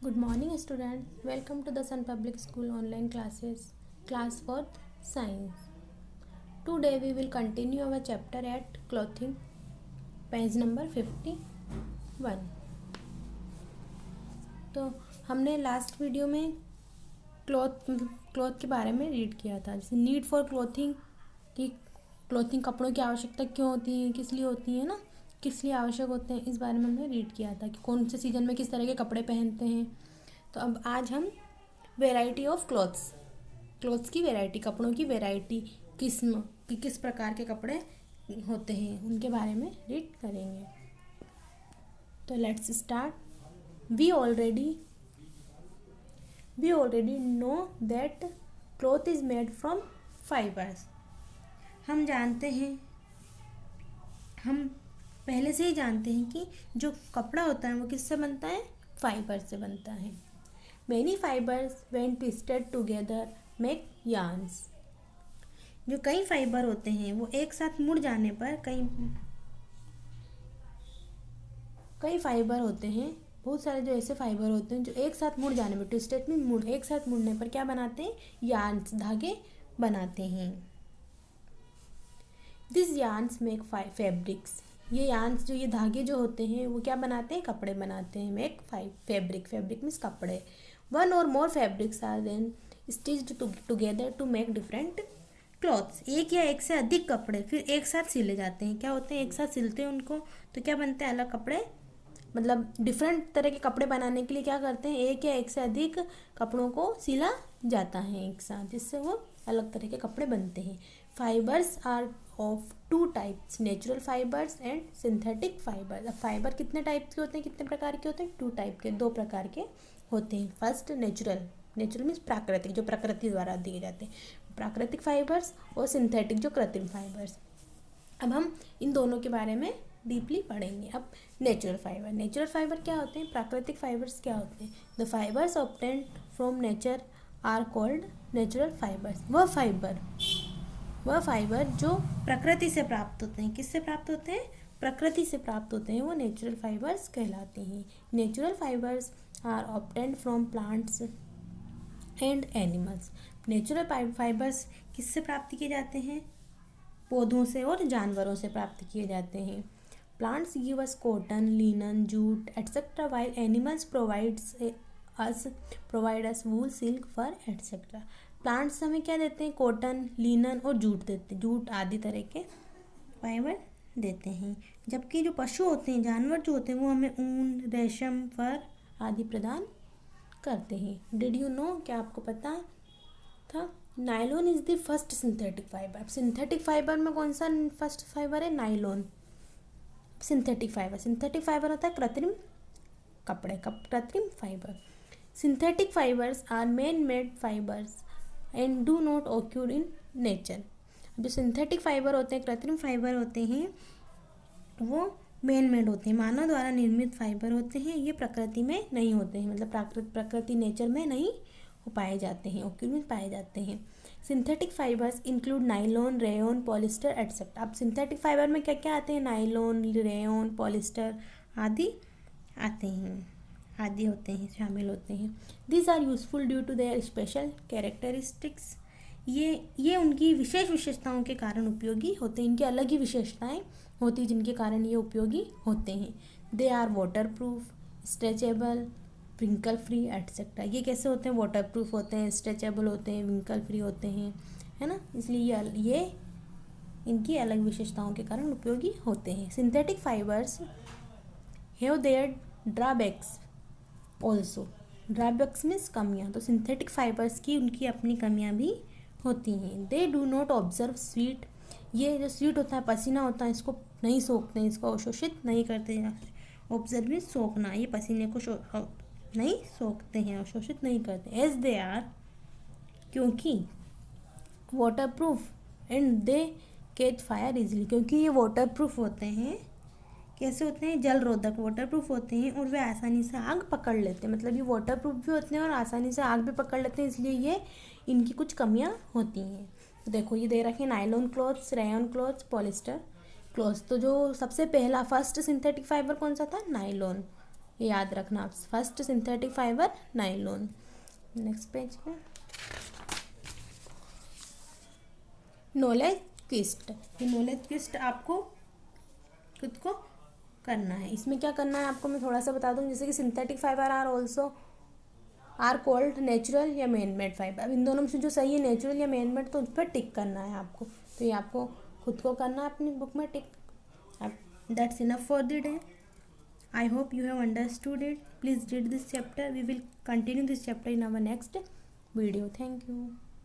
Good morning, students. Welcome to the Sun Public School online classes, class 4th Science. Today we will continue our chapter at clothing, page number 51. तो हमने last video में cloth के बारे में read किया था, जैसे need for clothing कि क्लोथिंग कपड़ों की आवश्यकता क्यों होती है, किस लिए होती है ना, किस लिए आवश्यक होते हैं, इस बारे में हमने रीड किया था कि कौन से सीजन में किस तरह के कपड़े पहनते हैं। तो अब आज हम वेराइटी ऑफ क्लोथ्स की वेराइटी, कपड़ों की वेराइटी, किस्म कि किस प्रकार के कपड़े होते हैं उनके बारे में रीड करेंगे। तो let's start. We already know that cloth is made from fibres. हम पहले से ही जानते हैं कि जो कपड़ा होता है वो किससे बनता है, फाइबर से बनता है। Many fibres when twisted together make yarns. जो कई फाइबर होते हैं वो एक साथ मुड़ जाने पर कई फाइबर होते हैं, बहुत सारे जो ऐसे फाइबर होते हैं जो एक साथ मुड़ जाने पर, ट्विस्टेड में एक साथ मुड़ने पर क्या बनाते हैं, यार्न्स, धागे बनाते हैं। This yarns make fabrics. ये यार्न्स जो ये धागे जो होते हैं वो क्या बनाते हैं, कपड़े बनाते हैं। मेक फैब्रिक मीन्स कपड़े। One or more fabrics are then stitched together to make different clothes. एक या एक से अधिक कपड़े फिर एक साथ सिले जाते हैं। क्या होते हैं, एक साथ सिलते हैं उनको, तो क्या बनते हैं, अलग कपड़े। मतलब डिफरेंट तरह के कपड़े बनाने के लिए क्या करते हैं, एक या एक से अधिक कपड़ों को सिला जाता है एक साथ, जिससे वो अलग तरह के कपड़े बनते हैं। Fibres are of two types, natural fibres and synthetic fibre. अब फाइबर कितने टाइप के होते हैं, कितने प्रकार के होते हैं, टू टाइप के, दो प्रकार के होते हैं। फर्स्ट नेचुरल मीन्स प्राकृतिक, जो प्रकृति द्वारा दिए जाते हैं, प्राकृतिक फाइबर्स, और सिंथेटिक जो कृत्रिम फाइबर्स। अब हम इन दोनों के बारे में डीपली पढ़ेंगे। अब नेचुरल फाइबर क्या होते हैं, प्राकृतिक फाइबर्स क्या होते हैं। The fibres obtained from nature are called natural fibres. वह फाइबर जो प्रकृति से प्राप्त होते हैं, किससे प्राप्त होते हैं, प्रकृति से प्राप्त होते हैं, वो नेचुरल फाइबर्स कहलाते हैं। Natural fibres are obtained from plants and animals. Natural fibres किससे प्राप्त किए जाते हैं, पौधों से और जानवरों से प्राप्त किए जाते हैं। Plants give us cotton, linen, jute etcetera, while animals provide us wool, silk, fur etcetera. Plants हमें क्या देते हैं, कॉटन, लिनन और जूट आदि तरह के फाइबर देते हैं। जबकि जो पशु होते हैं, जानवर जो होते हैं, वो हमें ऊन, रेशम, फर आदि प्रदान करते हैं। डिड यू नो, क्या आपको पता था, nylon is the first synthetic fibre. Synthetic fibre में कौन सा फर्स्ट फाइबर है, नायलॉन। सिंथेटिक फाइबर होता है कृत्रिम कृत्रिम fibre. Synthetic fibres are man made fibres and do not occur in nature. जो सिंथेटिक फाइबर होते हैं, कृत्रिम फाइबर होते हैं, वो मैन मेड होते हैं, मानव द्वारा निर्मित फाइबर होते हैं। ये प्रकृति में नहीं होते हैं, मतलब प्रकृति नेचर में नहीं हो पाए जाते हैं, ऑक्यूर में पाए जाते हैं। Synthetic fibres include nylon, rayon, polyester etcetera. अब सिंथेटिक फाइबर में क्या क्या आते हैं, नाइलॉन, रेयन, पॉलिस्टर आदि आते हैं, आदि होते हैं, शामिल होते हैं। These are useful due to their special characteristics. ये उनकी विशेष विशेषताओं के कारण उपयोगी होते हैं, इनकी अलग ही विशेषताएं होती हैं जिनके कारण ये उपयोगी होते हैं। They are waterproof, stretchable, wrinkle free etcetera. ये कैसे होते हैं, वाटर प्रूफ होते हैं, स्ट्रेचेबल होते हैं, विंकल फ्री होते हैं, है ना, इसलिए ये इनकी अलग विशेषताओं के कारण उपयोगी होते हैं। Synthetic fibres have their drawbacks also. Drawbacks means कमियाँ, तो सिंथेटिक फाइबर्स की उनकी अपनी कमियाँ भी होती हैं। They do not observe sweet. ये जो स्वीट होता है, पसीना होता है, इसको नहीं सोखते हैं, इसको अवशोषित नहीं करते। ऑब्जर्व मीन्स सोखना, ये पसीने को नहीं सोखते हैं, अवशोषित नहीं करते। एज दे आर, क्योंकि water proof and they catch fire easily. क्योंकि ये वाटर प्रूफ होते हैं, कैसे होते हैं, जल रोधक, वाटर प्रूफ होते हैं, और वे आसानी से आग पकड़ लेते हैं। मतलब ये वाटर प्रूफ भी होते हैं और आसानी से आग भी पकड़ लेते हैं, इसलिए ये इनकी कुछ कमियां होती हैं। तो देखो ये दे रखे nylon clothes, rayon clothes, polyester clothes. तो जो सबसे पहला फर्स्ट सिंथेटिक फाइबर कौन सा था, नाइलॉन। ये याद रखना। First synthetic fibre nylon. Next page पे नॉलेज क्विस्ट। ये नॉलेज क्विस्ट आपको खुद को करना है। इसमें क्या करना है आपको मैं थोड़ा सा बता दूं, जैसे कि synthetic fibre are called natural या मैन मेड फाइबर। अब इन दोनों में से जो सही है नेचुरल या मैन मेड, तो उस पर टिक करना है आपको। तो ये आपको खुद को करना है अपनी बुक में टिक। अब that's enough for the day. I hope you have understood it. Please read this chapter. We will continue this chapter in our next video. Thank you.